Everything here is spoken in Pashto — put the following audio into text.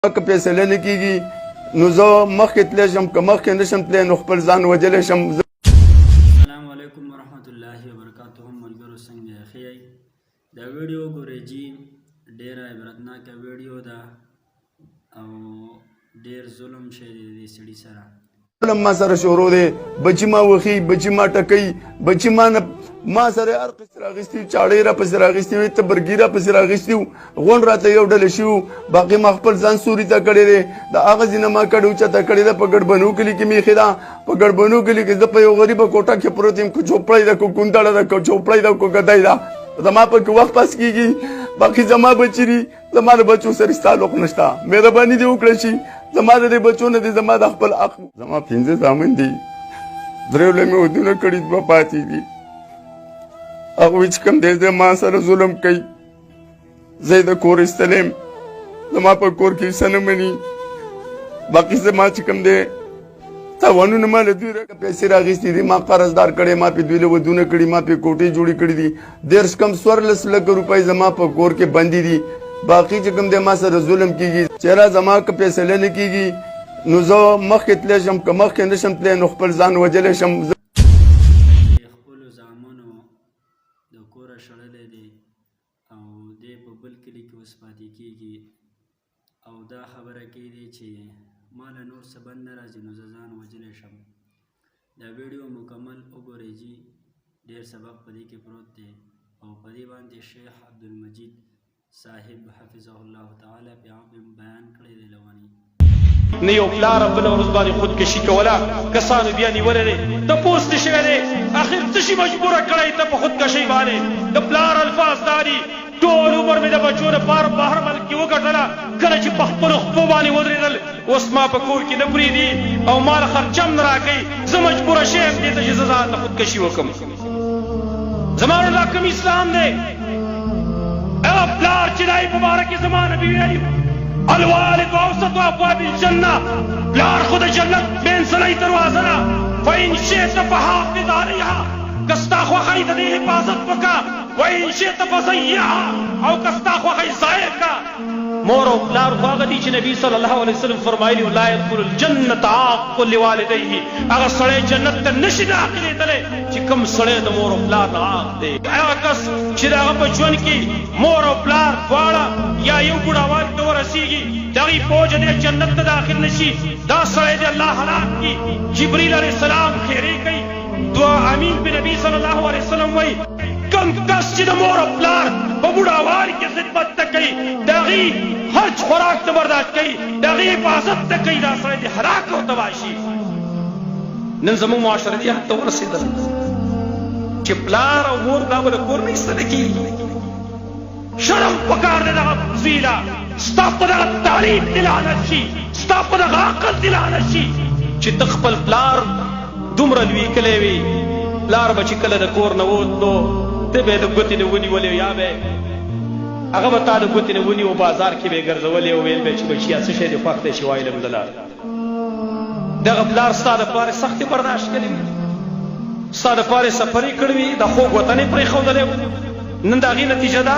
که فیصله نه کیږي نو زه مخکې تللی شم که مخکې نه شم تللی نو خپل ځان وجلی شم. السلام علیکم ورحمت الله وبرکاته. ملګرو څنګه ښه یئ؟ دا ویډیو ګورئ جی ډېره عبرتناکه ویډیو ده او ډېر ظلم شوی دی دې سړي سره. ظلم ما سره شروع دی، بچي ما وخي، بچي ما ټکوي، بچي ما سره هر قسم راغستي وي، چاړې راپسې راغستي وي، تبرګي راپسې راغستي وو، غونډ راته یو ډله شوي وو، باقي ما خپل ځان سوري ته کړی دی. د هغه ځینه ما کډه اوچته کړې ده، په ګډبنو کلي کې مې ایښې ده. په ګډبنو کلي کې زه په یو غریبه کوټه کې پروت یم، که چوپړی ده، که کونډړه ده، که چوپړی ده، که ګدی ده، زما پکې وخت پاس کېږي. باقي زما بچي دي، زما د بچو سره هېڅ تعلق نشته. مهرباني دې وکړه شي زما د دې بچو نه دي، زما د خپل حق. زما 5 زامن دي، 3 مې ودونه کړي، 2 پاتې دي. هغوی چې کوم دی ما سره ظلم کوي، زه یې د کور ایستلی یم، زما په کور کې څه نه مني. باقي زما چې کوم دی تاوانونه ما له دوی پیسې راغېستې دي، ما قرضدار کړی، ما پې دوی له ودونه کړي، ما پې کوټې جوړې کړي دي. 13 کم 14 لکه روپۍ زما په کور کې بندي دي. باقي چې کوم دی ما سره ظلم کېږي، چېرې زما که فیصله نه کېږي نو زه مخکې تللی شم، که مخکې نه شم تللی نو خپل ځان وجلی شم. خپلو زامنو د کوره شړلی دی او دی په بل کلي کې اوس پاتې کېږي او دا خبره کېږي چې ما له نور څه بند نه راځي نو زه ځان وجلی شم. دا ویډیو مکمل وګورئ جي، ډېر سبق په دې کې پروت دی او په دې باندې شیخ عبدالمجید صاحب حفظه الله تعالی بیان کړی دی لونی. نه یو پلار بل ورځ باندې خودکشي کوله، کسانو بیا نیولی دی، تپوس دې شوی دی اخر څه شي مجبوره کړی ته په خودکشۍ باندې؟ د پلار الفاظ دا دي: ټول عمر مې د بچو لپاره بهر ملک کې وګټله، کله چې په خپلو خپو باندې ودرېدل اوس ما په کور کې نه پرېږدي او ما له خرچه هم نه راکوي. زه مجبوره شویم دې ته چې زه ځان ته خودکشي وکړم. زما نو دا کوم اسلام دی؟ هغه پلار چې دای په باره کې زما نبي ویلي الوالد اوسط ابواب الجنه، پلار خو د جنت منځنۍ دروازه ده. فإن شئت فحافظ عليها، که ستا خوښه یې د دې حفاظت وکړه، وإن شئت فضيعها، او که ستا خوښه یې ضایع کړه. مور او پلار خو هغه دي چې نبي صلی الله علیه وسلم فرمایلي لا يدخل الجنة عاق لوالديه، هغه سړی جنت ته نشي داخلېدلی چې کوم سړی د مور او پلار نه عاق دی. هغه کس چې د هغه په ژوند کې مور او پلار دواړه یا یو بوډاوالي ته ورسېږي، د هغې په وجه دی جنت ته داخل نشي، دا سړی د الله هلاک کړي. جبریل علیه السلام خیرې کوي، دعا امین په نبي صلی الله علیه وسلم وایي کوم کس چې د مور او پلار په بوډاوالي کې خدمت نه کوي، د هغې حج خوراک ته برداشت کوي، د هغې حفاظت نه کوي، دا سړی د هلاک او تباه شي. نن زموږ معاشره دې حد ته ورسېدل چې پلار او مور دا به د کور نه ایستلی کېږي. شرم پکار دی دغه زوی له، ستا په دغه تعلیم دې لعنت شي، ستا په دغه عقل دې لعنت شي چې ته خپل پلار دومره لوی کلی وي. پلار به چې کله د کور نه ووت نو ته به یې د ګوتې نه ونیولې، یا به هغه به تا د ګوتې نه ونیو، بازار کې به یې ګرځولې او ویل به چې بچیا څه شی دې خوښ دی چې وایلم دله. دغه پلار ستا دپاره سختې برداشت کړې وي، ستا دپاره سفر یې کړی وي، د خوږ وطن یې پرېښودلی و، نن د هغې نتیجه ده